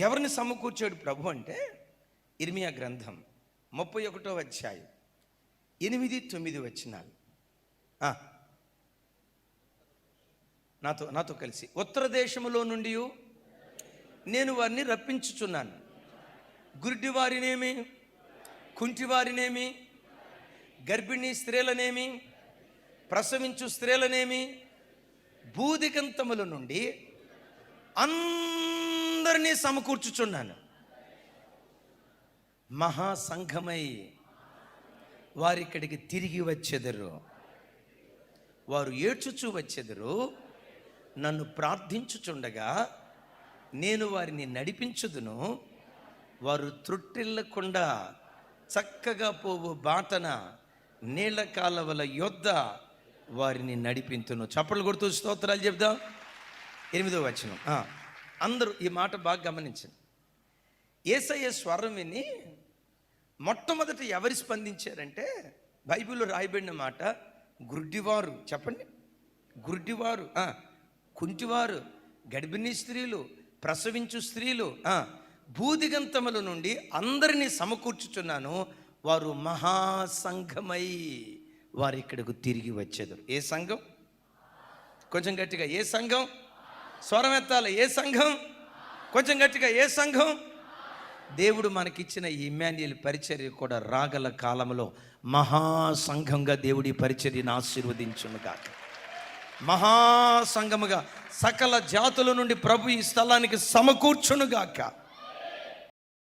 ఎవరిని సమకూర్చాడు ప్రభు అంటే, ఇర్మియా గ్రంథం 31వ అధ్యాయం 8-9 వచనాలు. నాతో కలిసి. ఉత్తర దేశములో నుండి నేను వారిని రప్పించుచున్నాను, గుడ్డి వారినేమి, కుంటి వారినేమి, గర్భిణీ స్త్రీలనేమి, ప్రసవించు స్త్రీలనేమి, భూదిగంతముల నుండి అందరినీ సమకూర్చుచున్నాను. మహాసంఘమై వారిక్కడికి తిరిగి వచ్చెదరు. వారు ఏడ్చుచూ వచ్చెదరు. నన్ను ప్రార్థించుచుండగా నేను వారిని నడిపించుదును. వారు త్రుట్టిల్లకుండా చక్కగా పోవు బాటన నీళ్ల కాలవల యొద్ద వారిని నడిపించును. చప్పట్లు కొడుతూ స్తోత్రాలు చెప్దాం. 8వ వచనం. అందరూ ఈ మాట బాగా గమనించండి. యేసయ్య స్వరం విని మొట్టమొదట ఎవరు స్పందించారంటే, బైబిల్లో రాయబడిన మాట, గుడ్డివారు. చెప్పండి, గుడ్డివారు, కుంటివారు, గర్భిణీ స్త్రీలు, ప్రసవించు స్త్రీలు, భూదిగంతముల నుండి అందరినీ సమకూర్చుచున్నాను. వారు మహాసంఘమై వారు ఇక్కడకు తిరిగి వచ్చేదారు. ఏ సంఘం? కొంచెం గట్టిగా, ఏ సంఘం? స్వరం ఎత్తాలి. ఏ సంఘం? కొంచెం గట్టిగా, ఏ సంఘం? దేవుడు మనకిచ్చిన ఈ ఇమ్మాన్యుయేల్ పరిచర్య కూడా రాగల కాలంలో మహాసంఘంగా దేవుడి పరిచర్యను ఆశీర్వదించును గాక. మహాసంఘముగా సకల జాతుల నుండి ప్రభు ఈ స్థలానికి సమకూర్చును గాక.